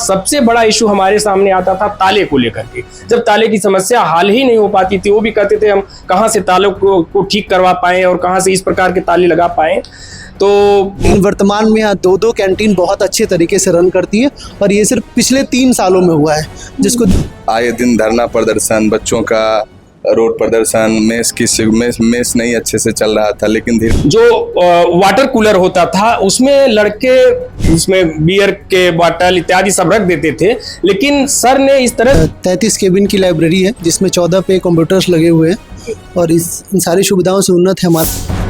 सबसे बड़ा इशू हमारे सामने आता था ताले को लेकर के। जब ताले की समस्या हल ही नहीं हो पाती थी, वो भी कहते थे हम कहाँ से तालों को ठीक करवा पाएं और कहाँ से इस प्रकार के ताले लगा पाएं। तो वर्तमान में यहाँ 2 कैंटीन बहुत अच्छे तरीके से रन करती है और ये सिर्फ पिछले 3 सालों में हुआ है, जिसको आए दिन धरना प्रदर्शन, बच्चों का रोड प्रदर्शन, मेस नहीं अच्छे से चल रहा था। लेकिन जो वाटर कूलर होता था उसमें लड़के उसमें बियर के बॉटल इत्यादि सब रख देते थे, लेकिन सर ने इस तरह 33 केबिन की लाइब्रेरी है जिसमें 14 पे कंप्यूटर्स लगे हुए हैं और इन सारी सुविधाओं से उन्नत है हमारा।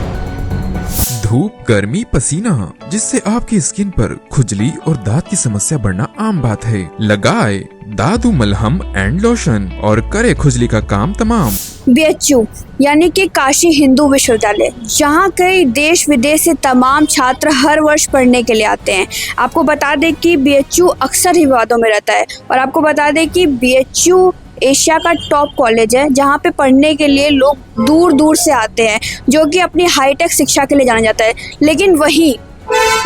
धूप, गर्मी, पसीना, जिससे आपकी स्किन पर खुजली और दांत की समस्या बढ़ना आम बात है। लगाए दादू मलहम एंड लोशन और करे खुजली का काम तमाम। BHU यानी कि काशी हिंदू विश्वविद्यालय, जहाँ कई देश विदेश से तमाम छात्र हर वर्ष पढ़ने के लिए आते हैं। आपको बता दें कि BHU अक्सर ही विवादों में रहता है और आपको बता दें कि BHU एशिया का टॉप कॉलेज है जहाँ पे पढ़ने के लिए लोग दूर दूर से आते हैं, जो कि अपनी हाईटेक शिक्षा के लिए जाना जाता है। लेकिन वही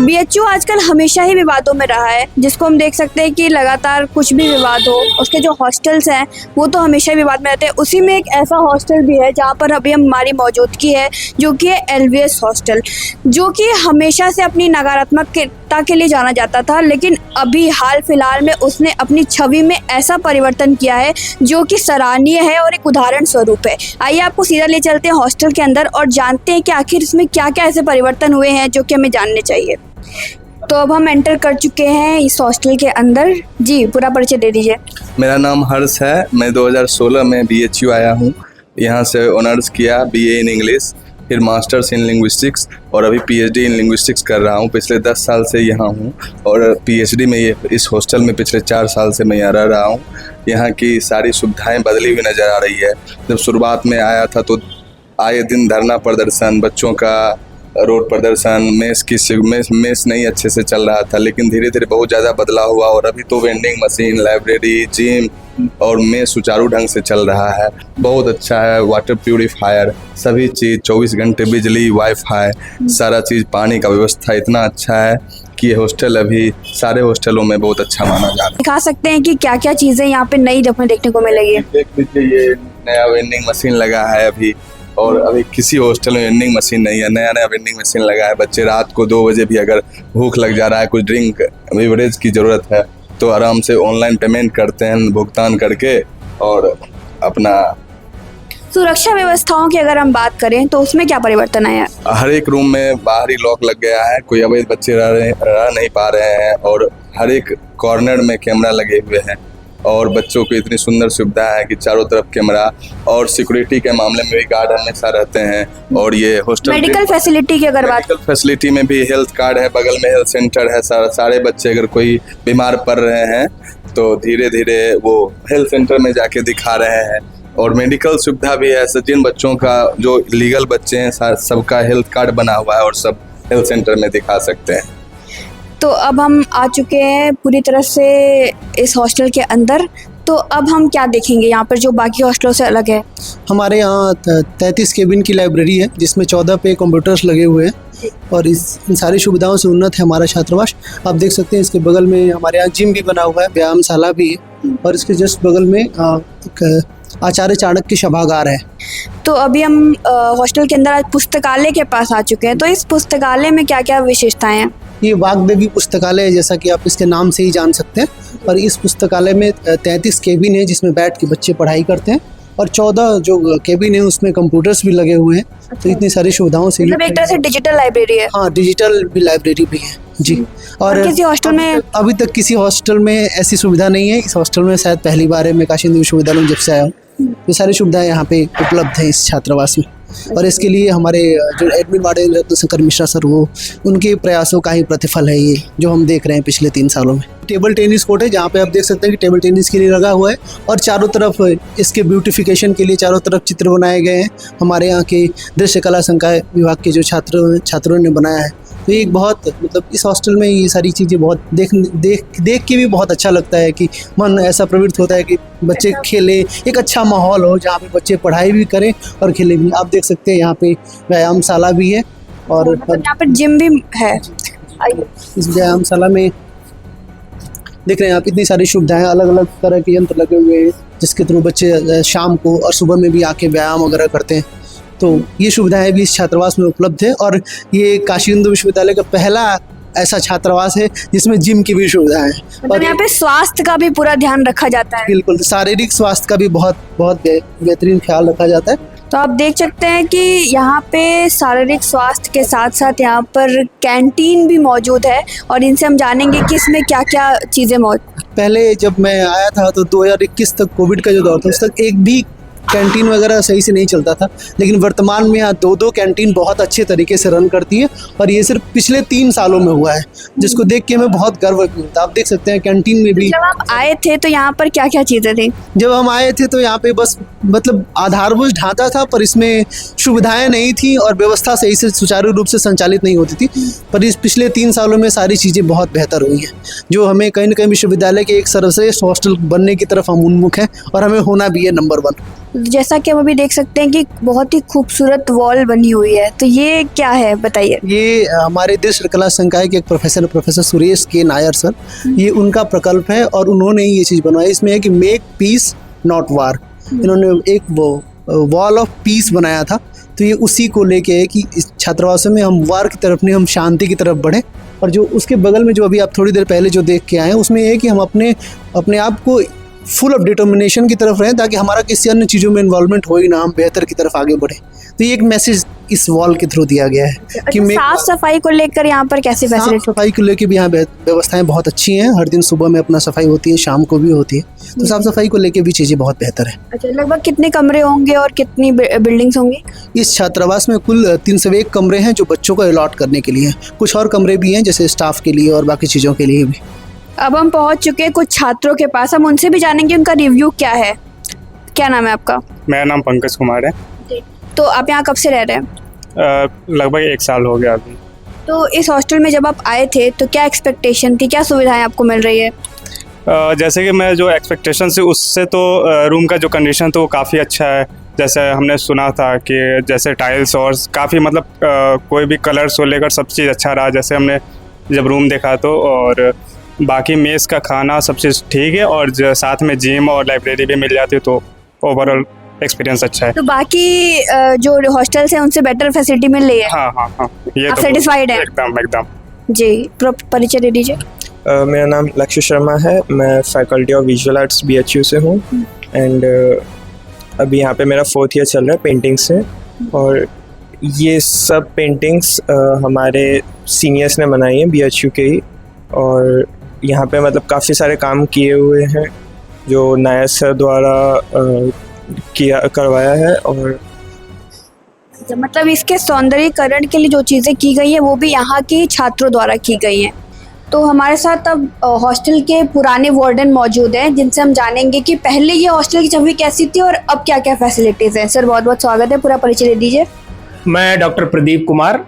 BHU आजकल हमेशा ही विवादों में रहा है, जिसको हम देख सकते हैं कि लगातार कुछ भी विवाद हो, उसके जो हॉस्टल्स हैं वो तो हमेशा ही विवाद में रहते हैं। उसी में एक ऐसा हॉस्टल भी है जहाँ पर अभी हमारी मौजूदगी है, जो कि है LVS हॉस्टल, जो कि हमेशा से अपनी नकारात्मकता के लिए जाना जाता था। लेकिन अभी हाल फिलहाल में उसने अपनी छवि में ऐसा परिवर्तन किया है जो कि सराहनीय है और एक उदाहरण स्वरूप है। आइए आपको सीधा ले चलते हैं हॉस्टल के अंदर और जानते हैं कि आखिर इसमें क्या क्या ऐसे परिवर्तन हुए हैं जो कि हमें जानने चाहिए। तो अब हम एंटर कर चुके हैं इस हॉस्टल के अंदर। जी, पूरा परिचय दे दीजिए। मेरा नाम हर्ष है, मैं 2016 में BHU आया हूँ। यहाँ से ऑनर्स किया BA इन इंग्लिश, फिर मास्टर्स इन लिंग्विस्टिक्स और अभी PhD इन लिंग्विस्टिक्स कर रहा हूँ। पिछले 10 साल से यहाँ हूँ और PhD में इस हॉस्टल में पिछले 4 साल से मैं यहाँ रह रहा हूँ। यहाँ की सारी सुविधाएं बदली हुई नज़र आ रही है। जब शुरुआत में आया था तो आए दिन धरना प्रदर्शन, बच्चों का रोड प्रदर्शन, मेस नहीं अच्छे से चल रहा था। लेकिन धीरे धीरे बहुत ज़्यादा बदलाव हुआ और अभी तो वेंडिंग मशीन, लाइब्रेरी, जिम और मेस सुचारू ढंग से चल रहा है। बहुत अच्छा है। वाटर प्यूरीफायर, सभी चीज़, 24 घंटे बिजली, वाईफाई, सारा चीज़, पानी का व्यवस्था इतना अच्छा है कि ये हॉस्टल अभी सारे हॉस्टलों में बहुत अच्छा माना जा रहा है। दिखा सकते हैं कि क्या क्या चीज़ें यहाँ पे नई देखने को मिलेगी। देख लीजिए, ये नया वेंडिंग मशीन लगा है अभी, और अभी किसी हॉस्टल में वेंडिंग मशीन नहीं है। नया वेंडिंग मशीन लगा है। बच्चे रात को 2 बजे भी अगर भूख लग जा रहा है, कुछ ड्रिंक बेवरेज की ज़रूरत है, तो आराम से ऑनलाइन पेमेंट करते हैं, भुगतान करके। और अपना सुरक्षा व्यवस्थाओं की अगर हम बात करें तो उसमें क्या परिवर्तन आया? हर एक रूम में बाहरी लॉक लग गया है, कोई अवैध बच्चे रह नहीं पा रहे हैं, और हर एक कॉर्नर में कैमरा लगे हुए हैं। और बच्चों को इतनी सुंदर सुविधा है कि चारों तरफ कैमरा, और सिक्योरिटी के मामले में भी गार्ड हमेशा रहते हैं। और ये हॉस्टल मेडिकल फैसिलिटी की अगर बात, मेडिकल फैसिलिटी में भी हेल्थ कार्ड है, बगल में हेल्थ सेंटर है। सारे बच्चे अगर कोई बीमार पड़ रहे हैं तो धीरे धीरे वो हेल्थ सेंटर में जाके दिखा रहे हैं। और मेडिकल सुविधा भी है। जिन बच्चों का जो लीगल बच्चे हैं सबका हेल्थ कार्ड बना हुआ है और सब हेल्थ सेंटर में दिखा सकते हैं। तो अब हम आ चुके हैं पूरी तरह से इस हॉस्टल के अंदर। तो अब हम क्या देखेंगे यहाँ पर जो बाकी हॉस्टलों से अलग है? हमारे यहाँ 33 केबिन की लाइब्रेरी है जिसमें 14 पे कंप्यूटर्स लगे हुए हैं और इन सारी सुविधाओं से उन्नत है हमारा छात्रावास। आप देख सकते हैं इसके बगल में हमारे यहाँ जिम भी बना हुआ है, व्यायामशाला भी है, और इसके जस्ट बगल में आचार्य चाणक्य सभागार है। तो अभी हम हॉस्टल के अंदर आज पुस्तकालय के पास आ चुके हैं। तो इस पुस्तकालय में क्या क्या विशेषताएं हैं? ये वाग्देवी पुस्तकालय है, जैसा कि आप इसके नाम से ही जान सकते हैं। और इस पुस्तकालय में 33 केबिन है जिसमें बैठ के बच्चे पढ़ाई करते हैं, और 14 जो केबिन है उसमें कंप्यूटर्स भी लगे हुए हैं। तो इतनी सारी सुविधाओं से मतलब एक तरह से डिजिटल लाइब्रेरी है। हाँ, डिजिटल भी लाइब्रेरी भी है जी। और किसी हॉस्टल में अभी तक किसी हॉस्टल में ऐसी सुविधा नहीं है। इस हॉस्टल में शायद पहली बार है, मैं काशी हिंदू विश्वविद्यालय में जब से आया हूँ। ये सारी सुविधाएं यहाँ पे उपलब्ध हैं इस छात्रावास में, और इसके लिए हमारे जो एडमिन वार्डन रत्नशंकर मिश्रा सर, वो उनके प्रयासों का ही प्रतिफल है ये जो हम देख रहे हैं पिछले 3 सालों में। टेबल टेनिस कोर्ट है जहाँ पे आप देख सकते हैं कि टेबल टेनिस के लिए लगा हुआ है, और चारों तरफ इसके ब्यूटिफिकेशन के लिए चारों तरफ चित्र बनाए गए हैं। हमारे यहाँ के दृश्य कला संकाय विभाग के जो छात्रों ने बनाया है। तो एक बहुत मतलब इस हॉस्टल में ये सारी चीज़ें बहुत देख के भी बहुत अच्छा लगता है कि मन ऐसा प्रवृत्त होता है कि बच्चे खेले, एक अच्छा माहौल हो जहाँ पे बच्चे पढ़ाई भी करें और खेले भी। आप देख सकते हैं यहाँ पे व्यायामशाला भी है, और यहाँ पर जिम भी है। इस व्यायामशाला में देख रहे हैं आप, इतनी सारी सुविधाएं, अलग अलग तरह के यंत्र लगे हुए हैं जिसके थ्रू बच्चे शाम को और सुबह में भी आके व्यायाम वगैरह करते हैं। तो ये सुविधाएं भी इस छात्रावास में उपलब्ध है और ये काशी हिंदू विश्वविद्यालय का पहला ऐसा छात्रावास है जिसमें जिम की भी सुविधा है। मतलब और यहाँ पे स्वास्थ्य का भी पूरा ध्यान रखा जाता है। बिल्कुल, शारीरिक स्वास्थ्य का भी बहुत बहुत बेहतरीन ख्याल रखा जाता है। तो आप देख सकते हैं कि यहाँ पे शारीरिक स्वास्थ्य के साथ साथ यहाँ पर कैंटीन भी मौजूद है और इनसे हम जानेंगे कि इसमें क्या क्या चीज़ें मौजूद। पहले जब मैं आया था तो 2021 तक कोविड का जो दौर था उस तक एक भी कैंटीन वगैरह सही से नहीं चलता था, लेकिन वर्तमान में यहाँ दो कैंटीन बहुत अच्छे तरीके से रन करती है और ये सिर्फ पिछले 3 सालों में हुआ है, जिसको देख के हमें बहुत गर्व होता है। आप देख सकते हैं कैंटीन में भी। जब आप आए थे तो यहाँ पर क्या क्या चीज़ें थी? जब हम आए थे तो यहाँ पे बस मतलब आधारभूत ढांचा था, पर इसमें सुविधाएं नहीं थी और व्यवस्था सही से सुचारू रूप से संचालित नहीं होती थी। पर इस पिछले 3 सालों में सारी चीज़ें बहुत बेहतर हुई हैं, जो हमें कहीं ना कहीं विश्वविद्यालय के एक सर्वश्रेष्ठ हॉस्टल बनने की तरफ हम उन्मुख हैं और हमें होना भी है नंबर 1। जैसा कि हम अभी देख सकते हैं कि बहुत ही खूबसूरत वॉल बनी हुई है, तो ये क्या है बताइए? ये हमारे दृश्य कला संकाय के एक प्रोफेसर सुरेश के नायर सर, ये उनका प्रकल्प है और उन्होंने ये चीज़ बनवाई। इसमें है कि मेक पीस नॉट वार। इन्होंने एक वॉल ऑफ पीस बनाया था, तो ये उसी को लेके है कि इस छात्रावासों में हम वार की तरफ नहीं, हम शांति की तरफ बढ़ें। और जो उसके बगल में जो अभी आप थोड़ी देर पहले जो देख के आए हैं उसमें ये है कि हम अपने आप को फुल ऑफ डिटर्मिनेशन की तरफ रहें ताकि हमारा किसी अन्य चीज़ों में इन्वॉल्वमेंट हो ही ना, हम बेहतर की तरफ आगे बढ़े। तो ये एक मैसेज इस वॉल के थ्रू दिया गया है कि साफ सफाई को लेकर यहाँ पर कैसे फैसिलिटी? साफ सफाई को लेकर भी यहाँ व्यवस्थाएं बहुत अच्छी हैं। हर दिन सुबह में अपना सफाई होती है, शाम को भी होती है, तो साफ सफाई को लेकर भी चीज़ें बहुत बेहतर है। अच्छा, लगभग कितने कमरे होंगे और कितनी बिल्डिंग्स होंगी? इस छात्रावास में कुल 301 कमरे हैं जो बच्चों को अलॉट करने के लिए। कुछ और कमरे भी हैं जैसे स्टाफ के लिए और बाकी चीज़ों के लिए भी। अब हम पहुंच चुके हैं कुछ छात्रों के पास, हम उनसे भी जानेंगे उनका रिव्यू क्या है। क्या नाम है आपका? मेरा नाम पंकज कुमार है। तो आप यहाँ कब से रह रहे हैं? लगभग 1 साल हो गया अभी। तो इस हॉस्टल में जब आप आए थे तो क्या एक्सपेक्टेशन थी, क्या सुविधाएं आपको मिल रही है? जैसे कि मैं जो एक्सपेक्टेशन से उससे तो रूम का जो कंडीशन तो वो काफ़ी अच्छा है। जैसे हमने सुना था कि जैसे टाइल्स और काफ़ी मतलब कोई भी कलर्स को लेकर सब चीज़ अच्छा रहा जैसे हमने जब रूम देखा तो। और बाकी मेस का खाना सब चीज़ ठीक है और साथ में जिम और लाइब्रेरी भी मिल जाती है, तो ओवरऑल एक्सपीरियंस अच्छा है। तो बाकी जो हॉस्टल्स हैं उनसे बेटर फैसिलिटी मिल रही है? हाँ, ये आप तो सेटिस्फाइड है? एकदम। जी, परिचय दे दीजिए। मेरा नाम लक्ष्य शर्मा है, मैं faculty of visual arts BHU से हूँ एंड अभी यहाँ पे मेरा 4th ईयर चल रहा है पेंटिंग से। और ये सब पेंटिंग्स हमारे सीनियर्स ने बनाई हैं BHU के ही, और यहाँ पे मतलब काफ़ी सारे काम किए हुए हैं जो नायर सर द्वारा करवाया है। और मतलब इसके सौंदर्यीकरण के लिए जो चीज़ें की गई हैं वो भी यहाँ के छात्रों द्वारा की गई हैं। तो हमारे साथ अब हॉस्टल के पुराने वार्डन मौजूद हैं जिनसे हम जानेंगे कि पहले ये हॉस्टल की छवि कैसी थी और अब क्या क्या फैसिलिटीज़ हैं। सर बहुत बहुत स्वागत है, पूरा परिचय दे दीजिए। मैं डॉक्टर प्रदीप कुमार,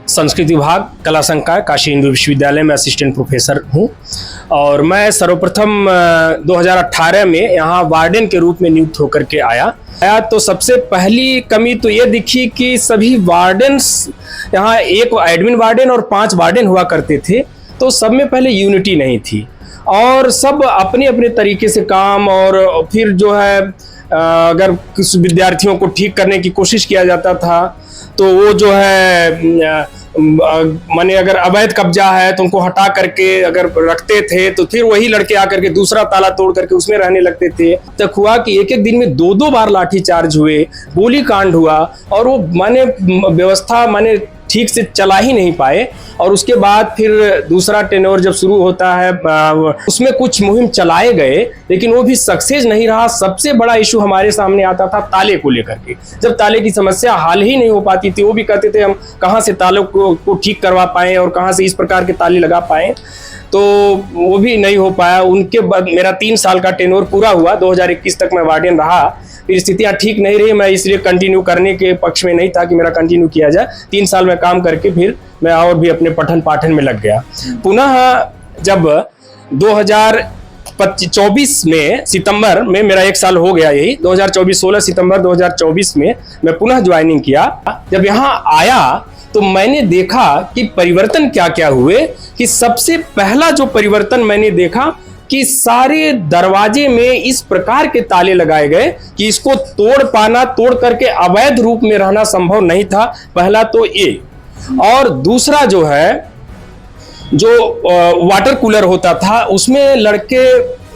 संस्कृत विभाग कला संकाय काशी हिंदू विश्वविद्यालय में असिस्टेंट प्रोफेसर हूँ। और मैं सर्वप्रथम 2018 में यहाँ वार्डन के रूप में नियुक्त होकर के आया तो सबसे पहली कमी तो ये दिखी कि सभी वार्डन्स यहाँ, एक एडमिन वार्डन और 5 वार्डन हुआ करते थे, तो सब में पहले यूनिटी नहीं थी और सब अपने अपने तरीके से काम। और फिर जो है अगर किसी विद्यार्थियों को ठीक करने की कोशिश किया जाता था तो वो जो है माने अगर अवैध कब्जा है तो उनको हटा करके अगर रखते थे तो फिर वही लड़के आकर के दूसरा ताला तोड़ करके उसमें रहने लगते थे। तक हुआ कि एक दिन में 2 बार लाठीचार्ज हुए, गोली कांड हुआ और वो माने व्यवस्था माने ठीक से चला ही नहीं पाए। और उसके बाद फिर दूसरा टेन्योर जब शुरू होता है उसमें कुछ मुहिम चलाए गए लेकिन वो भी सक्सेस नहीं रहा। सबसे बड़ा इशू हमारे सामने आता था ताले को लेकर के। जब ताले की समस्या हल ही नहीं हो पाती थी, वो भी कहते थे हम कहाँ से तालों को ठीक करवा पाएँ और कहाँ से इस प्रकार के ताले लगा पाएँ, तो वो भी नहीं हो पाया। उनके बाद मेरा 3 साल का टेन्योर पूरा हुआ, 2021 तक मैं वार्डन रहा। फिर स्थितियाँ ठीक नहीं रही, मैं इसलिए कंटिन्यू करने के पक्ष में नहीं था कि मेरा कंटिन्यू किया जाए। 3 साल में काम करके फिर मैं और भी अपने पठन पाठन में लग गया। पुनः जब 2024 में सितंबर में, मेरा 1 साल हो गया यही, 2024 16 सितंबर 2024 में मैं पुनः ज्वाइनिंग किया। जब यहाँ आया तो मैंने देखा कि परिवर्तन क्या क्या हुए। कि सबसे पहला जो परिवर्तन मैंने देखा कि सारे दरवाजे में इस प्रकार के ताले लगाए गए कि इसको तोड़ करके अवैध रूप में रहना संभव नहीं था। पहला तो ये, और दूसरा जो है, जो वाटर कूलर होता था उसमें लड़के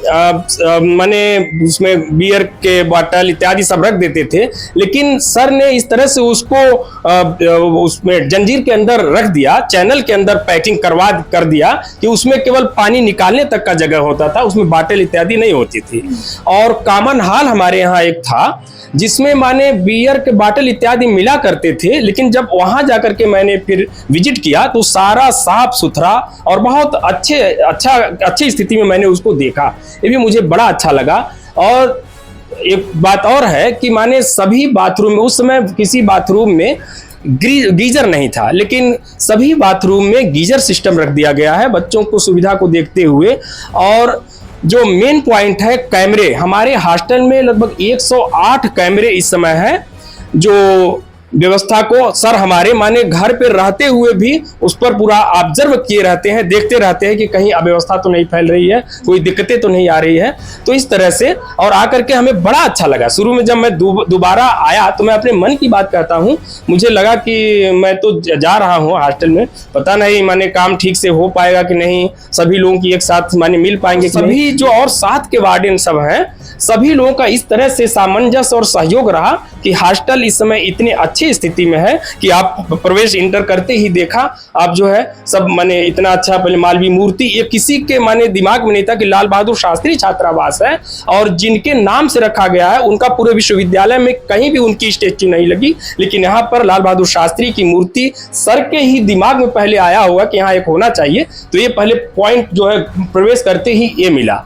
माने उसमें बियर के बॉटल इत्यादि सब रख देते थे, लेकिन सर ने इस तरह से उसको उसमें जंजीर के अंदर रख दिया, चैनल के अंदर पैकिंग कर दिया कि उसमें केवल पानी निकालने तक का जगह होता था, उसमें बॉटल इत्यादि नहीं होती थी। और कॉमन हॉल हमारे यहाँ एक था जिसमें माने बियर के बॉटल इत्यादि मिला करते थे, लेकिन जब वहां जाकर के मैंने फिर विजिट किया तो सारा साफ सुथरा और बहुत अच्छी स्थिति में मैंने उसको देखा। ये भी मुझे बड़ा अच्छा लगा। और एक बात और है कि माने सभी बाथरूम में, उस समय किसी बाथरूम में गीजर नहीं था, लेकिन सभी बाथरूम में गीजर सिस्टम रख दिया गया है बच्चों को सुविधा को देखते हुए। और जो मेन पॉइंट है कैमरे, हमारे हॉस्टल में लगभग 108 कैमरे इस समय है, जो व्यवस्था को सर हमारे माने घर पे रहते हुए भी उस पर पूरा ऑब्जर्व किए रहते हैं, देखते रहते हैं कि कहीं अव्यवस्था तो नहीं फैल रही है, कोई दिक्कतें तो नहीं आ रही है। तो इस तरह से और आकर के हमें बड़ा अच्छा लगा। शुरू में जब मैं दोबारा आया तो मैं अपने मन की बात कहता हूँ, मुझे लगा कि मैं तो जा रहा हूँ हॉस्टल में, पता नहीं माने काम ठीक से हो पाएगा कि नहीं, सभी लोगों की एक साथ माने मिल पाएंगे, सभी जो और साथ के वार्डन सब हैं सभी लोगों का इस तरह से सामंजस्य और सहयोग रहा कि हॉस्टल इस समय इतनी अच्छी स्थिति में है कि आप प्रवेश इंटर करते ही देखा आप जो है सब माने इतना अच्छा, पहले मालवीय मूर्ति, ये किसी के माने दिमाग में नहीं था कि लाल बहादुर शास्त्री छात्रावास है और जिनके नाम से रखा गया है उनका पूरे विश्वविद्यालय में कहीं भी उनकी स्टैच्यू नहीं लगी, लेकिन यहाँ पर लाल बहादुर शास्त्री की मूर्ति सर के ही दिमाग में पहले आया होगा कि यहाँ एक होना चाहिए। तो ये पहले पॉइंट जो है प्रवेश करते ही ये मिला।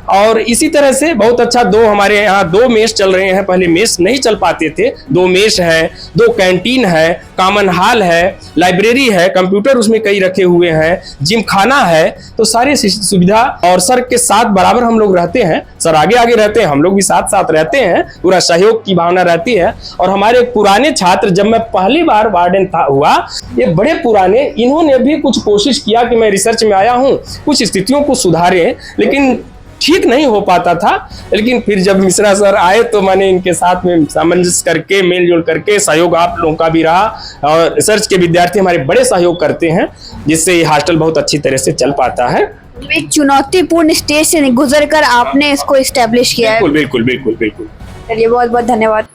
और इसी तरह से बहुत अच्छा, हमारे यहाँ 2 मेस चल रहे हैं, पहले मेस नहीं चल पाते थे, 2 मेस है, 2 कैंटीन है, कॉमन हॉल है, लाइब्रेरी है, कंप्यूटर उसमें कई रखे हुए हैं, जिम खाना है, तो सारी सुविधा। और सर के साथ बराबर हम लोग रहते हैं, सर आगे आगे रहते हैं, हम लोग भी साथ साथ रहते हैं, पूरा सहयोग की भावना रहती है। और हमारे पुराने छात्र, जब मैं पहली बार वार्डन हुआ, ये बड़े पुराने, इन्होंने भी कुछ कोशिश किया कि मैं रिसर्च में आया हूँ, कुछ स्थितियों को सुधारें, लेकिन ठीक नहीं हो पाता था। लेकिन फिर जब मिश्रा सर आए तो मैंने इनके साथ में सामंजस्य करके, मेलजोल करके, सहयोग आप लोगों का भी रहा और रिसर्च के विद्यार्थी हमारे बड़े सहयोग करते हैं, जिससे ये हॉस्टल बहुत अच्छी तरह से चल पाता है। एक चुनौतीपूर्ण स्टेज से गुजर कर आपने इसको इस्टेब्लिश किया है। बिल्कुल बिल्कुल बिल्कुल बिल्कुल। चलिए, बहुत बहुत धन्यवाद।